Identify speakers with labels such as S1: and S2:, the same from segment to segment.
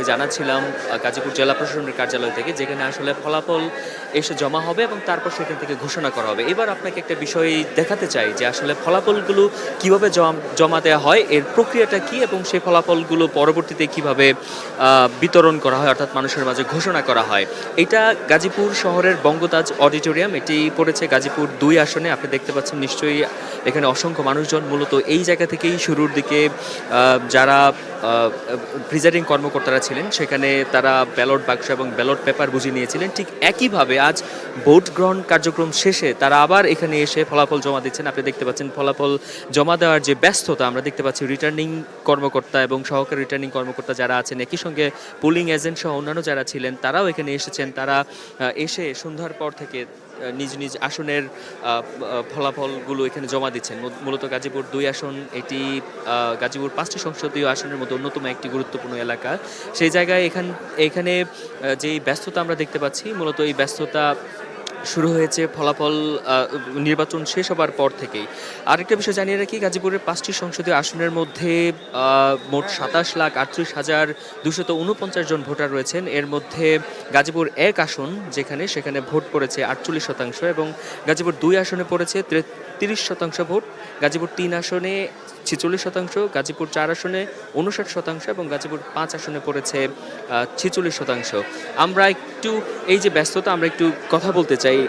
S1: জানাচ্ছিলাম গাজীপুর জেলা প্রশাসনের কার্যালয় থেকে, যেখানে আসলে ফলাফল এসে জমা হবে এবং তারপর সেখান থেকে ঘোষণা করা হবে। এবার আপনাকে একটা বিষয় দেখাতে চাই যে আসলে ফলাফলগুলো কিভাবে জমা দেওয়া হয়, এর প্রক্রিয়াটা কি এবং সেই ফলাফলগুলো পরবর্তীতে কিভাবে বিতরণ করা হয়, অর্থাৎ মানুষের মাঝে ঘোষণা করা হয়। এটা গাজীপুর শহরের বঙ্গতাজ অডিটোরিয়াম, এটি পড়েছে গাজীপুর 2 আসনে। আপনি দেখতে পাচ্ছেন নিশ্চয়ই এখানে অসংখ্য মানুষজন মূলত এই জায়গা থেকেই শুরুর দিকে যারা প্রিজাইডিং কর্মকর্তারা ছিলেন সেখানে তারা ব্যালট বাক্স এবং ব্যালট পেপার বুঝিয়ে নিয়েছিলেন। ঠিক একইভাবে আজ ভোট গ্রহণ কার্যক্রম শেষে তারা আবার এখানে এসে ফলাফল জমা দিচ্ছেন। আপনি দেখতে পাচ্ছেন ফলাফল জমা দেওয়ার যে ব্যস্ততা আমরা দেখতে পাচ্ছি, রিটার্নিং কর্মকর্তা এবং সহকারী রিটার্নিং কর্মকর্তা যারা আছেন, একই সঙ্গে পোলিং এজেন্ট সহ অন্যান্য যারা ছিলেন তারাও এখানে এসেছেন। তারা এসে সন্ধ্যার পর থেকে নিজ নিজ আসনের ফলাফলগুলো এখানে জমা দিচ্ছেন। মূলত গাজীপুর 2 আসন এটি গাজীপুর 5টি সংসদীয় আসনের মধ্যে অন্যতম একটি গুরুত্বপূর্ণ এলাকা। সেই জায়গায় এখানে যেই ব্যস্ততা আমরা দেখতে পাচ্ছি, মূলত এই ব্যস্ততা শুরু হয়েছে ফলাফল নির্বাচন শেষ হবার পর থেকেই। আরেকটা বিষয় জানিয়ে রাখি, গাজীপুরের 5টি সংসদীয় আসনের মধ্যে মোট 27,38,249 জন ভোটার রয়েছেন। এর মধ্যে গাজীপুর 1 আসন সেখানে ভোট পড়েছে 48% এবং গাজীপুর 2 আসনে পড়েছে 30% ভোট, গাজীপুর 3 আসনে 46%, গাজীপুর 4 আসনে 59% এবং গাজীপুর 5 আসনে পড়েছে 46%। আমরা একটু এই যে ব্যস্ততা, আমরা একটু কথা বলতে চাই।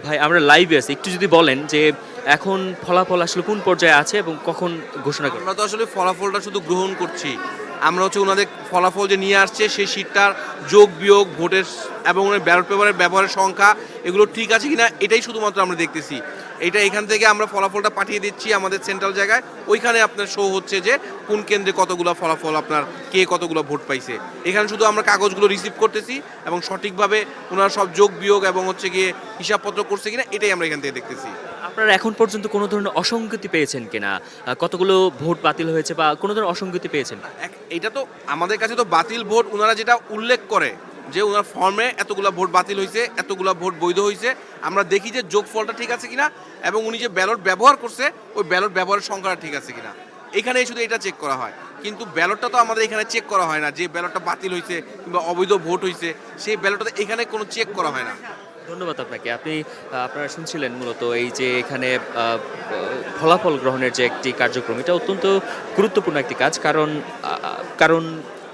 S1: ভাই, আমরা লাইভে আছি, একটু যদি বলেন যে এখন ফলাফল আসলে কোন পর্যায়ে আছে এবং কখন ঘোষণা করবে?
S2: আমরা তো আসলে ফলাফলটা শুধু গ্রহণ করছি। আমরা ওনাদের ফলাফল যে নিয়ে আসছে সেই শীটটার যোগ বিয়োগ ভোটের এবং ওনার ব্যালট পেপারের ব্যবহারের সংখ্যা এগুলো ঠিক আছে কিনা এটাই শুধুমাত্র আমরা দেখতেছি। এখান থেকে আমরা ফলাফলটা পাঠিয়ে দিচ্ছি আমাদের সেন্ট্রাল জায়গায়, ওইখানে আপনার শো হচ্ছে যে কোন কেন্দ্রে কতগুলো ফলাফল আপনার কে কতগুলো ভোট পাইছে। এখানে শুধু আমরা কাগজগুলো রিসিভ করতেছি এবং সঠিকভাবে ওনারা সব যোগ বিয়োগ এবং গিয়ে হিসাবপত্র করছে কিনা এটাই আমরা এখান থেকে দেখতেছি।
S1: আপনারা এখন পর্যন্ত কোনো ধরনের অসঙ্গতি পেয়েছেন কিনা? কতগুলো ভোট বাতিল হয়েছে বা কোনো ধরনের অসঙ্গতি পেয়েছেন?
S2: এটা তো আমাদের কাছে তো বাতিল ভোট ওনারা যেটা উল্লেখ করে যে ওনার ফর্মে এতগুলা ভোট বাতিল হয়েছে, এতগুলা ভোট বৈধ হয়েছে, আমরা দেখি যে যোগফলটা ঠিক আছে কিনা এবং উনি যে ব্যালট ব্যবহার করছে ওই ব্যালট ব্যবহারের সংখ্যাটা ঠিক আছে কিনা, এখানে শুধু এটা চেক করা হয়। কিন্তু ব্যালটটা তো আমাদের এখানে চেক করা হয় না, যে ব্যালটটা বাতিল হয়েছে কিংবা অবৈধ ভোট হয়েছে সেই ব্যালটটা এখানে কোনো চেক করা হয় না।
S1: ধন্যবাদ আপনাকে। আপনারা শুনছিলেন মূলত এই যে এখানে ফলাফল গ্রহণের যে একটি কার্যক্রম, এটা অত্যন্ত গুরুত্বপূর্ণ একটি কাজ। কারণ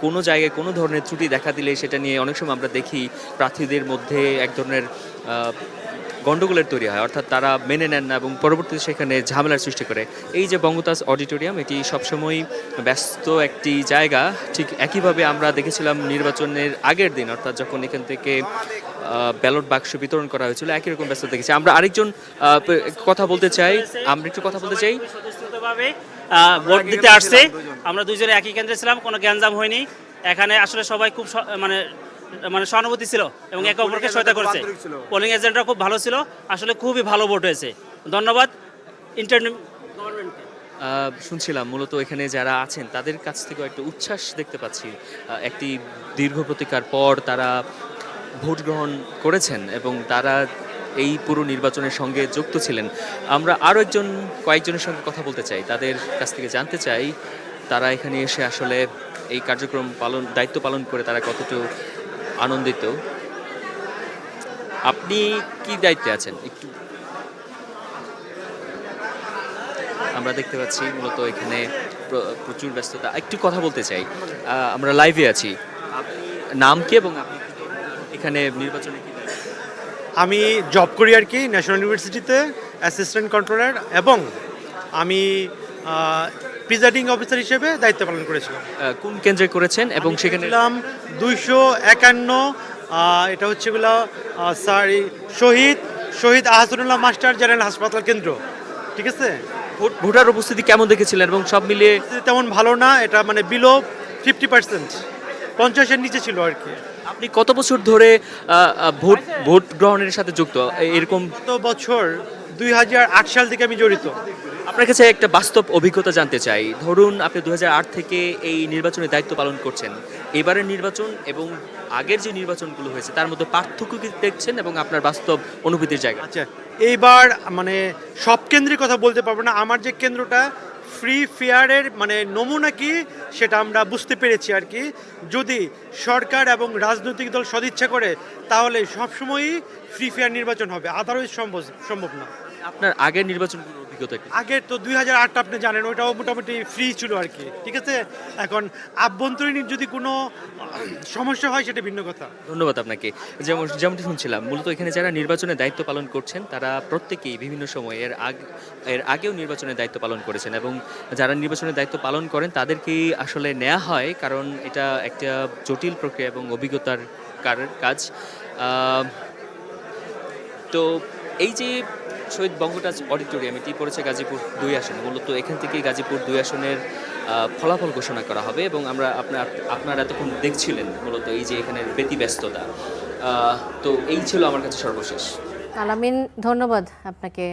S1: কোনো জায়গায় কোনো ধরনের ত্রুটি দেখা দিলে সেটা নিয়ে অনেক সময় আমরা দেখি প্রার্থীদের মধ্যে এক ধরনের গণ্ডগোলের তৈরি হয়, অর্থাৎ তারা মেনে নেন না এবং পরবর্তীতে সেখানে ঝামেলার সৃষ্টি করে। এই যে বঙ্গতাজ অডিটোরিয়াম, এটি সবসময় ব্যস্ত একটি জায়গা। ঠিক একইভাবে আমরা দেখেছিলাম নির্বাচনের আগের দিন, অর্থাৎ যখন এখান থেকে ব্যালট বাক্স বিতরণ করা হয়েছিল, একই রকম ব্যস্ত দেখেছি আমরা। আরেকজন কথা বলতে চাই, আমরা একটু কথা বলতে চাই।
S3: ভোট দিতে আসছে, আমরা দুইজনে একই কেন্দ্রে ছিলাম, কোনো গ্যাঞ্জাম হয়নি। এখানে আসলে সবাই খুব মানে সহানুভূতি ছিল এবং একে অপরকে সহায়তা করেছে। পোলিং এজেন্টরা খুব ভালো ছিল, আসলে খুবই ভালো ভোট হয়েছে। ধন্যবাদ গভর্নমেন্টকে।
S1: শুনছিলাম মূলত এখানে যারা আছেন তাদের কাছ থেকে একটা উচ্ছ্বাস দেখতে পাচ্ছি। একটি দীর্ঘ প্রতীক্ষার পর তারা ভোট গ্রহণ করেছেন এবং তারা এই পুরো নির্বাচনের সঙ্গে যুক্ত ছিলেন। আমরা আরও কয়েকজনের সঙ্গে কথা বলতে চাই, তাদের কাছ থেকে জানতে চাই তারা এখানে এসে আসলে এই কার্যক্রম দায়িত্ব পালন করে তারা কতটুকু আনন্দিত। আপনি কি দায়িত্বে আছেন একটু? আমরা দেখতে পাচ্ছি মূলত এখানে প্রচুর ব্যস্ততা। একটু কথা বলতে চাই, আমরা লাইভে আছি। নাম কি এবং আপনি এখানে নির্বাচনে কি?
S4: আমি জব করি আর কি ন্যাশনাল ইউনিভার্সিটিতে অ্যাসিস্ট্যান্ট কন্ট্রোলার, এবং আমি প্রিজাইডিং অফিসার হিসেবে দায়িত্ব পালন করেছিলাম।
S1: কোন কেন্দ্রে করেছেন এবং সেখানে?
S4: 251, এটা হচ্ছে শহীদ আহসানুল্লাহ মাস্টার জেনারেল হাসপাতাল কেন্দ্র। ঠিক আছে।
S1: ভোটার উপস্থিতি কেমন দেখেছিলেন এবং সব মিলিয়ে?
S4: তেমন ভালো না, এটা মানে বিলো 50%, 50-এর নিচে ছিল আর কি।
S1: আপনি কত বছর ধরে ভোট গ্রহণের সাথে যুক্ত? এরকম
S4: কত বছর? 2008 সাল থেকে আমি জড়িত।
S1: আপনার কাছে একটা বাস্তব অভিজ্ঞতা জানতে চাই। ধরুন আপনি 2008 থেকে এই নির্বাচনের দায়িত্ব পালন করছেন, এবারের নির্বাচন এবং আগের যে নির্বাচনগুলো হয়েছে তার মধ্যে পার্থক্য কি দেখছেন এবং আপনার বাস্তব অনুভূতির জায়গা?
S4: আচ্ছা, এইবার মানে সব কেন্দ্রের কথা বলতে পারবো না। আমার যে কেন্দ্রটা ফ্রি ফেয়ারের মানে নমুনা কি সেটা আমরা বুঝতে পেরেছি আর কি। যদি সরকার এবং রাজনৈতিক দল সদিচ্ছা করে তাহলে সবসময়ই ফ্রি ফেয়ার নির্বাচন হবে, আদারওয়াইজ সম্ভব না।
S1: আপনার আগের নির্বাচনগুলোর অভিজ্ঞতা কি?
S4: আগে তো 2008 আপনি জানেন, ওইটাও মোটামুটি ফ্রি ছিল আর কি, ঠিক আছে। এখন আভ্যন্তরীণ যদি কোনো সমস্যা হয় সেটা ভিন্ন কথা।
S1: ধন্যবাদ আপনাকে। যেমনটি শুনছিলাম, মূলত এখানে যারা নির্বাচনের দায়িত্ব পালন করছেন তারা প্রত্যেকেই বিভিন্ন সময় এর আগেও নির্বাচনের দায়িত্ব পালন করেছেন, এবং যারা নির্বাচনের দায়িত্ব পালন করেন তাদেরকেই আসলে নেওয়া হয়, কারণ এটা একটা জটিল প্রক্রিয়া এবং অভিজ্ঞতার কাজ। তো এই যে শহীদ বঙ্গটাজ অডিটোরিয়াম, এটি পড়েছে গাজীপুর 2 আসনে। মূলত এখান থেকেই গাজীপুর 2 আসনের ফলাফল ঘোষণা করা হবে, এবং আপনারা এতক্ষণ দেখছিলেন মূলত এই যে এখানের ব্যতিব্যস্ততা। তো এই ছিল আমার কাছে সর্বশেষ।
S5: আলামিন, ধন্যবাদ আপনাকে।